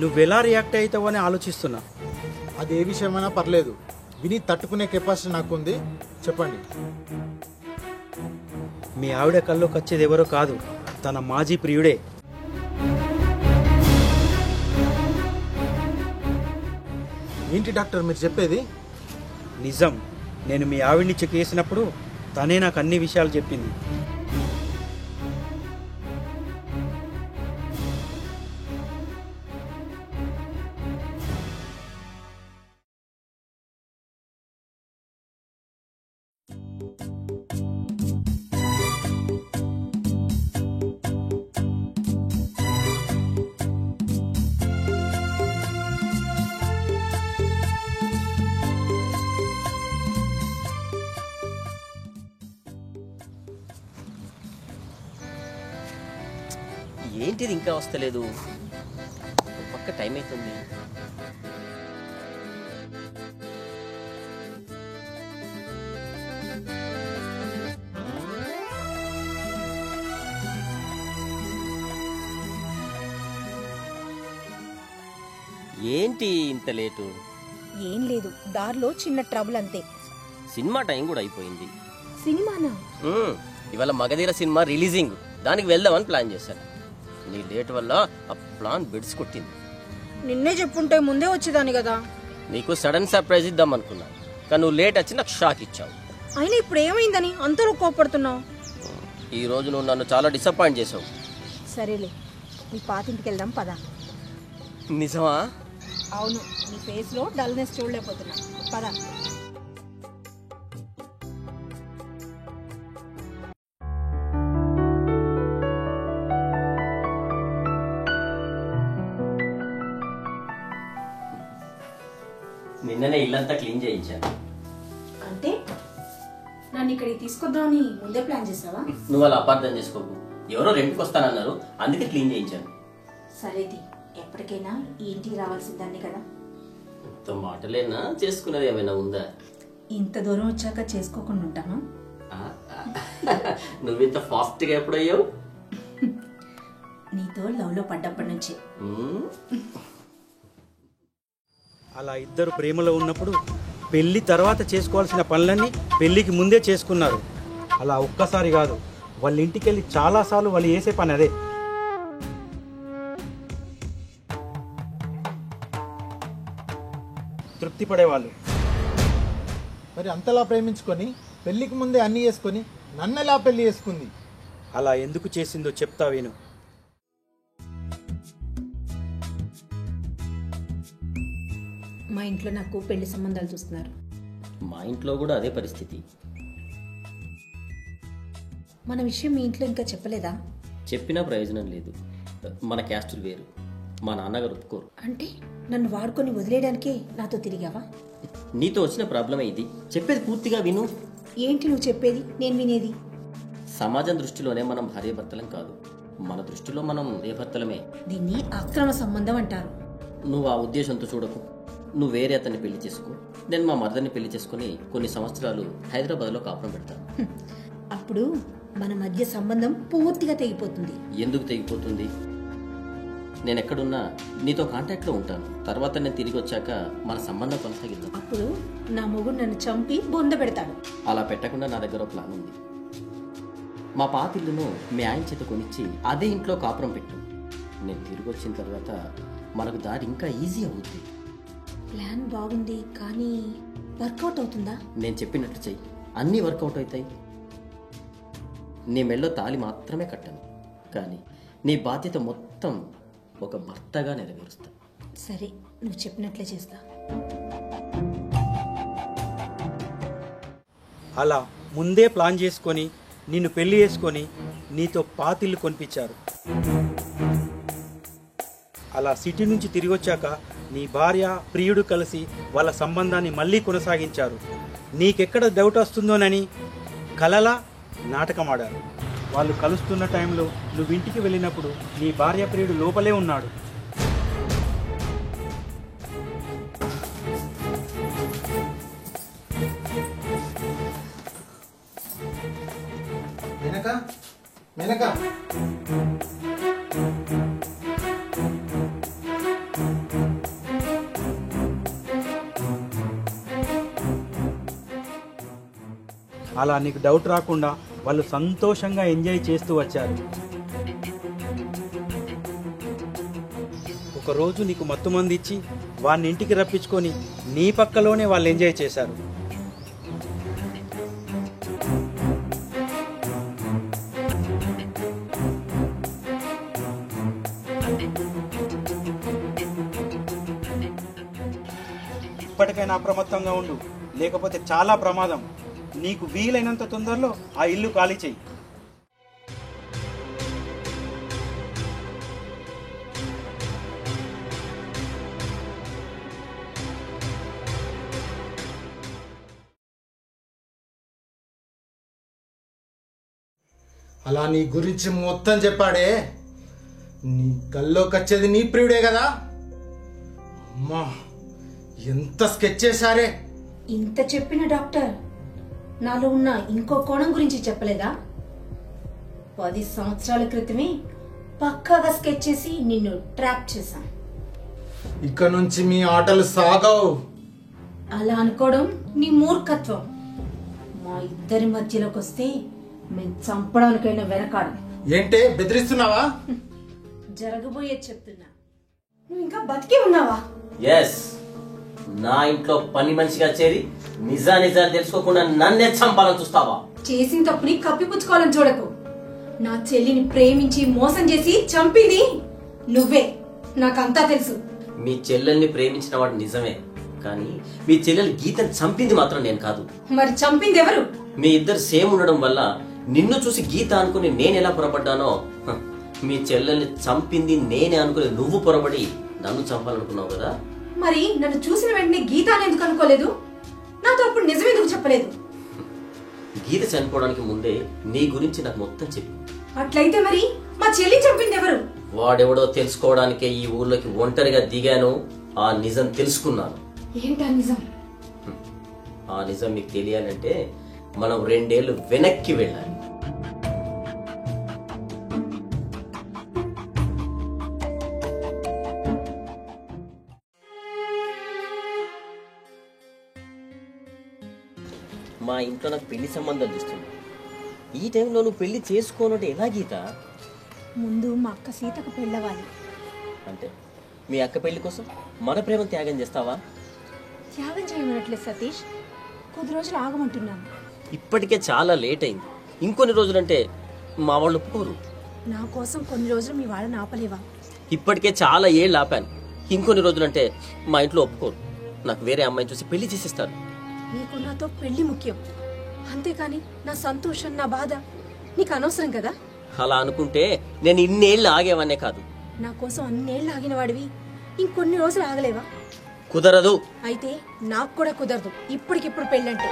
నువ్వెలా రియాక్ట్ అవుతావో అని ఆలోచిస్తున్నా. అది ఏ విషయమైనా పర్లేదు, విని తట్టుకునే కెపాసిటీ నాకుంది. చెప్పండి. మీ ఆవిడ కల్లోకి వచ్చేది ఎవరో కాదు, తన మాజీ ప్రియుడే. ఏంటి డాక్టర్ మీరు చెప్పేది? నిజం. నేను మీ ఆవిడ్ని చెక్ చేసినప్పుడు తనే నాకు అన్ని విషయాలు చెప్పింది. ఏంటిది ఇంకా వస్తలేదు? పక్క టైం అవుతుంది. ఏంటి ఇంత లేటు? ఏం లేదు, దారిలో చిన్న ట్రబుల్ అంతే. సినిమా టైం కూడా అయిపోయింది. సినిమానా? ఇవాళ మగధీర సినిమా రిలీజింగ్, దానికి వెళ్దామని ప్లాన్ చేశాను. నీ లేట్ వల్ల ఆ ప్లాన్ బెడ్స్ కొట్టింది. నిన్నే చెప్పుంటే ముందే వచ్చేదాన్ని కదా. నీకు సడన్ సర్ప్రైజ్ ఇద్దాం అనుకున్నా, కానీ నువ్వు లేట్ వచ్చి నాకు షాక్ ఇచ్చావు. అయినా ఇప్పుడు ఏమైందని అంతలో కోపడుతున్నావు? ఈ రోజు నువ్వు నన్ను చాలా డిసప్పాయింట్ చేసావు. సరేలే, నీ పాతింటికి వెళ్దాం పదా. నిజమా? అవును, నీ ఫేస్ లో డల్నెస్ చూడలేకపోతున్నా. పదా. నిన్ననే ఇల్లంతా క్లీన్ చేయించాను. అంటే నన్ను ఇక్కడికి తీసుకొద్దామని ముందే ప్లాన్ చేసావా? నువ్వు అలా అపార్థం చేసుకోకు. ఎవరో రెంట్కి వస్తానన్నారు, అందుకే క్లీన్ చేయించాను. సరేది, ఎప్పటికైనా ఈ ఇంటికి రావాల్సిందాన్ని కదా. ఇంత మాటలేనా? చేసుకున్నది ఏమైనా ఉందా? ఇంత దూరం వచ్చాక చేసుకోకుండా ఉంటాను. నువ్వింత ఫాస్ట్ గా ఎప్పుడయ్యావు? నీతో లవ్ లో పడ్డప్పటి నుంచి. అలా ఇద్దరు ప్రేమలో ఉన్నప్పుడు పెళ్లి తర్వాత చేసుకోవాల్సిన పనులన్నీ పెళ్లికి ముందే చేసుకున్నారు. అలా ఒక్కసారి కాదు, వాళ్ళ ఇంటికి వెళ్ళి చాలాసార్లు వాళ్ళు చేసే పని అదే. తృప్తి పడేవాళ్ళు. మరి అంతలా ప్రేమించుకొని పెళ్లికి ముందే అన్ని చేసుకొని నన్ను ఎలా పెళ్లి చేసుకుంది? అలా ఎందుకు చేసిందో చెప్తా విను. మా ఇంట్లో నాకు పెళ్లి సంబంధాలు చూస్తున్నారు. మా ఇంట్లో కూడా అదే పరిస్థితి. మన విషయం మీ ఇంట్లో ఇంకా చెప్పలేదా? చెప్పినా ప్రయోజనం లేదు. మన క్యాస్టులు వేరు, మా నాన్నగారు ఒప్పుకోరు. అంటే నన్ను వాడుకొని వదిలేయడానికే నాతో తిరిగావా? నీతో వచ్చిన ప్రాబ్లమే ఇది. చెప్పేది పూర్తిగా విను. ఏంటి నువ్వు చెప్పేది, నేను వినేది? సమాజం దృష్టిలోనే మనం భార్యాభర్తలం కాదు, మన దృష్టిలో మనం ఏ భర్తలమే. దీన్ని అక్రమ సంబంధం అంటారు. నువ్వు ఆ ఉద్దేశంతో చూడకు. నువ్వు వేరే అతన్ని పెళ్లి చేసుకో, నేను మా మదర్ని పెళ్లి చేసుకుని కొన్ని సంవత్సరాలు హైదరాబాద్లో కాపురం పెడతాను. అప్పుడు మన మధ్య సంబంధం పూర్తిగా తెగిపోతుంది. ఎందుకు తెగిపోతుంది? నేను ఎక్కడున్నా నీతో కాంటాక్ట్లో ఉంటాను. తర్వాత నేను తిరిగి వచ్చాక మన సంబంధం కొనసాగిద్దాం. అప్పుడు నా మొగుడు నన్ను చంపి బొంద పెడతాడు. అలా పెట్టకుండా నా దగ్గర ఒక ప్లాన్ ఉంది. మా పాత ఇల్లును మీ ఆయన చేత కొనిచ్చి అదే ఇంట్లో కాపురం పెట్టు. నేను తిరిగి వచ్చిన తర్వాత మనకు దారి ఇంకా ఈజీ అవుతుంది. ప్లాన్ బాగుంది, కానీ వర్కౌట్ అవుతుందా? నేను చెప్పినట్టు చెయ్యి, అన్నీ వర్కౌట్ అవుతాయి. నీ మెళ్ళో తాళి మాత్రమే కట్టను, కానీ నీ బాధ్యత మొత్తం ఒక భర్తగా నెరవేరుస్తా. సరే, నువ్వు చెప్పినట్లే చేస్తా. అలా ముందే ప్లాన్ చేసుకొని నిన్ను పెళ్లి చేసుకొని నీతో పాతిల్లు కొనిపించారు. అలా సిటీ నుంచి తిరిగి వచ్చాక నీ భార్య ప్రియుడు కలిసి వాళ్ళ సంబంధాన్ని మళ్ళీ కొనసాగించారు. నీకెక్కడ డౌట్ వస్తుందోనని కలలా నాటకమాడారు. వాళ్ళు కలుస్తున్న టైంలో నువ్వు ఇంటికి వెళ్ళినప్పుడు నీ భార్య ప్రియుడు లోపలే ఉన్నాడు. మేనక, మేనక, అలా నీకు డౌట్ రాకుండా వాళ్ళు సంతోషంగా ఎంజాయ్ చేస్తూ వచ్చారు. ఒకరోజు నీకు మత్తు మంది ఇచ్చి వాడిని ఇంటికి రప్పించుకొని నీ పక్కలోనే వాళ్ళు ఎంజాయ్ చేశారు. ఇప్పటికైనా అప్రమత్తంగా ఉండు, లేకపోతే చాలా ప్రమాదం. నీకు వీలైనంత తొందరలో ఆ ఇల్లు ఖాళీ చెయ్యి. అలా నీ గురించి మొత్తం చెప్పాడే, నీ కల్లోకి వచ్చేది నీ ప్రియుడే కదా? అమ్మా, ఎంత స్కెచ్ చేశారే. ఇంత చెప్పిన డాక్టర్ నాలో ఉన్న ఇంకో కోణం గురించి చెప్పలేదా? 10 సంవత్సరాల క్రితమే పక్కాగా స్కెచ్ చేసి నిన్ను ట్రాప్ చేశాం. ఇక నుంచి మీ ఆటలు సాగవు. అలా అనుకోవడం నీ మూర్ఖత్వం. మా ఇద్దరి మధ్యలోకి వస్తే మేము చంపడానికైనా వెనకాడు. ఏంటే బెదిరిస్తున్నావా? జరగబోయేది చెప్తున్నా. నువ్వు ఇంకా బతికే ఉన్నావా? ఎస్, నా ఇంట్లో పని మనిషిగా చేరి నిజాలు తెలుసుకోకుండా నన్నే చంపాలని చూస్తావా? చేసిన తప్పుని కప్పిపుచ్చుకోవాలని చూడకు. నా చెల్లిని ప్రేమించి మోసం చేసి చంపింది నువ్వే. నాకంతా తెలుసు. మీ చెల్లెల్ని ప్రేమించిన వాడు నిజమే, కానీ మీ చెల్లెలు గీతను చంపింది మాత్రం నేను కాదు. మరి చంపింది ఎవరు? మీ ఇద్దరు సేమ్ ఉండడం వల్ల నిన్ను చూసి గీత అనుకుని నేను ఎలా పొరపడ్డానో, మీ చెల్లెల్ని చంపింది నేనే అనుకుని నువ్వు పొరపడి నన్ను చంపాలనుకున్నావు కదా. మరి నన్ను చూసిన వెంటనే గీత అని ఎందుకు అనుకోలేదు? నాతో అప్పుడు నిజమేందుకు చెప్పలేదు? గీత చనిపోవడానికి ముందే నీ గురించి నాకు మొత్తం చెప్పి. అట్లయితే మరి మా చెల్లి చంపింది ఎవరు? వాడెవడో తెలుసుకోవడానికే ఈ ఊర్లోకి ఒంటరిగా దిగాను. ఆ నిజం తెలుసుకున్నాను. ఏంటా నిజం? ఆ నిజం మీకు తెలియాలంటే మనం 2 ఏళ్లు వెనక్కి వెళ్ళాలి. మా ఇంట్లో నాకు పెళ్లి సంబంధాలు చూస్తుంది. ఈ టైంలో నువ్వు పెళ్లి చేసుకోనంటే ఎలా గీత? ముందు మా అక్క సీతకు పెళ్ళవాలి. అంటే మీ అక్క పెళ్లి కోసం మన ప్రేమ త్యాగం చేస్తావా? త్యాగం చేయమనట్లేదు సతీష్, కొద్ది రోజులు ఆగమంటున్నాను. ఇప్పటికే చాలా లేట్ అయింది. ఇంకొన్ని రోజులంటే మా వాళ్ళు ఒప్పుకోరు. నా కోసం కొన్ని రోజులు మీ వాళ్ళని ఆపలేవా? ఇప్పటికే చాలా ఏళ్ళు ఆపాను. ఇంకొన్ని రోజులంటే మా ఇంట్లో ఒప్పుకోరు. నాకు వేరే అమ్మాయిని చూసి పెళ్లి చేసేస్తారు. నీకు నాతో పెళ్లి ముఖ్యం, అంతేకాని నా సంతోషం నా బాధ నీకు అనవసరం కదా. అలా అనుకుంటే నేను ఇన్నేళ్ళు ఆగేవనే కాదు. నా కోసం అన్నేళ్ళు ఆగిన వాడివి ఇంకొన్ని రోజులు ఆగలేవా? కుదరదు. అయితే నాకు కూడా కుదరదు ఇప్పటికిప్పుడు పెళ్ళంటే.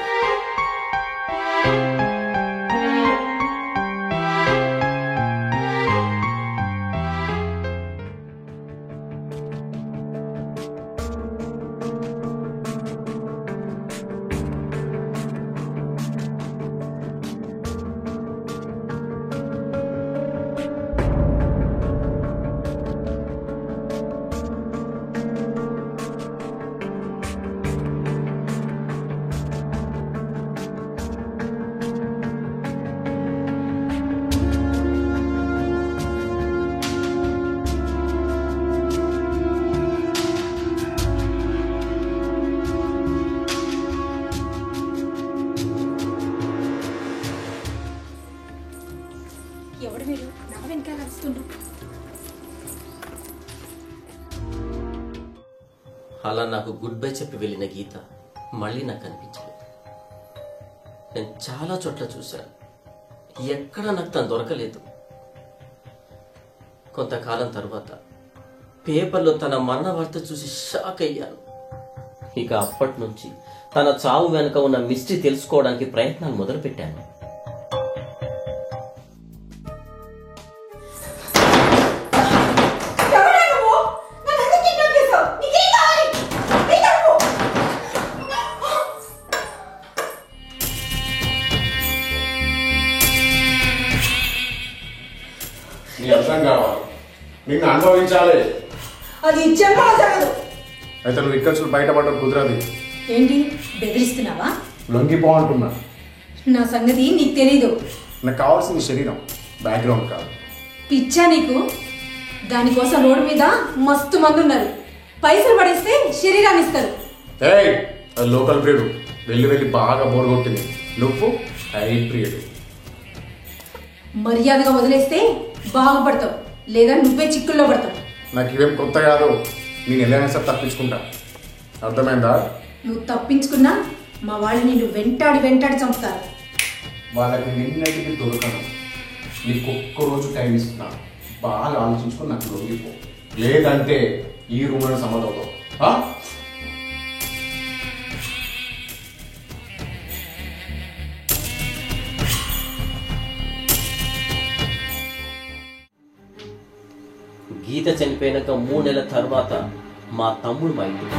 ఎవడు వీడు నా వెనకాల వస్తుండు? అలా నాకు గుడ్ బై చెప్పి వెళ్ళిన గీత మళ్ళీ నాకు కనిపించలేదు. నేను చాలా చోట్ల చూశాను, ఎక్కడా నాకు తను దొరకలేదు. కొంతకాలం తర్వాత పేపర్లో తన మరణ వార్త చూసి షాక్ అయ్యాను. ఇక అప్పటి నుంచి తన చావు వెనుక ఉన్న మిస్టరీ తెలుసుకోవడానికి ప్రయత్నాలు మొదలుపెట్టాను. నీ అర్థం కావాలి, నిన్ను అనుభవించాలి. అది జన్మలో జరగదు. అయితే నువ్వు ఇక్కడ నుంచి బయటపడడం కుదరదు. ఏంటి బెదిరిస్తున్నావా? లొంగిపో అంటున్నా. నా సంగతి నీకు తెలీదు. నాకు కావాల్సిన శరీరం, బ్యాక్గ్రౌండ్ కాదు. పిచ్చా నీకు? దానికోసం రోడ్డు మీద మస్తు మంది ఉన్నారు. పైసలు పడేస్తే శరీరాన్ని ఇస్తారు. ఏయ్, అది లోకల్ ప్రియుడు. వెళ్ళి వెళ్ళి బాగా బోర్ కొట్టింది. నువ్వు హై ప్రియుడు. మర్యాదగా వదిలేస్తే బాగుపడతావు, లేదా నువ్వే చిక్కుల్లో పడతావు. నాకు ఇవేం కొత్త కాదు. నేను ఎలా సార్ తప్పించుకుంటా. అర్థమైందా? నువ్వు తప్పించుకున్నా మా వాళ్ళు నిన్ను వెంటాడి వెంటాడి చంపుతారు. వాళ్ళకి నిన్నటికి దొరకను. నీకు ఒక్క రోజు టైం ఇస్తున్నా. బాగా ఆలోచించుకొని నాకు లొంగిపో, లేదంటే ఈ రూమ్లో సమ్మతవుతావు. గీత చనిపోయినాక 3 నెలల తర్వాత మా తమ్ముడు మా ఇంటికి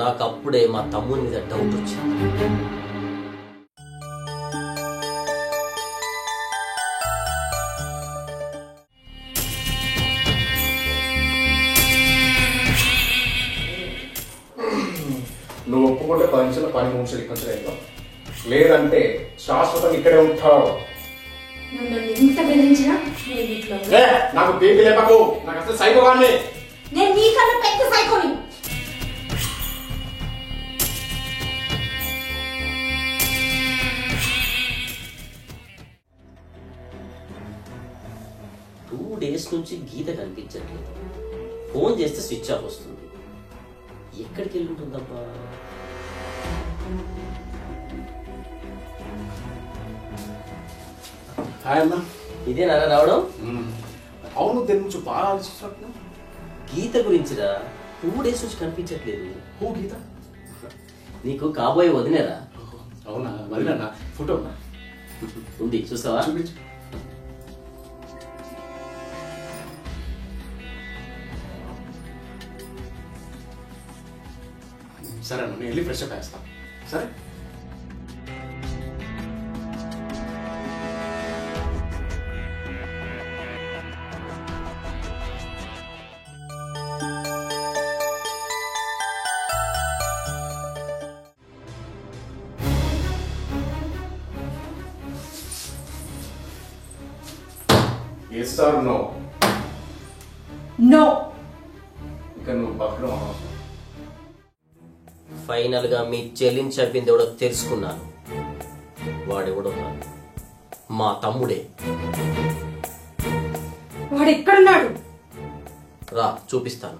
నాకు అప్పుడే మా తమ్ముడి మీద డౌట్ వచ్చింది. నువ్వు ఒప్పుకుంటే 10 నిమిషాలు 12 నిమిషాలు ఇక్కడ వెళ్తాం, లేదంటే శాశ్వతంగా ఇక్కడే ఉంటావు. నన్ను ఇంత బెదిరించినా నేను ఇంట్లో నాకు బీపీ లేపకు, నాకు అసలు సైకోగానే. నేను నీకన్నా పెద్ద సైకోని. టూ డేస్ నుంచి గీత కనిపించట్లేదు. ఫోన్ చేస్తే స్విచ్ ఆఫ్ వస్తుంది. ఎక్కడికి వెళ్ళి ఉంటుందబ్బా? హాయ్ అన్న. ఇదేనా రావడం? అవును, దీని నుంచి బాగా ఆలోచిస్తున్నా. గీత గురించిరా. 2 డేస్ నుంచి కనిపించట్లేదు. ఓ గీత, నీకు కాబోయే వదిలేరా? అవునా? వదిలేనా? ఫోటో ఉంది, చూస్తావా? చూపించు. సరే అన్న, నేను వెళ్ళి ఫ్రెష్ అప్ వేస్తాను. సరే. Yes or no? నో. ఇంకా నువ్వు బతకడం అవసరం. ఫైనల్ గా మీ చెల్లిని చెప్పింది ఎవడో తెలుసుకున్నాను. వాడెవడో కాదు, మా తమ్ముడే. వాడు ఎక్కడున్నాడు? రా చూపిస్తాను.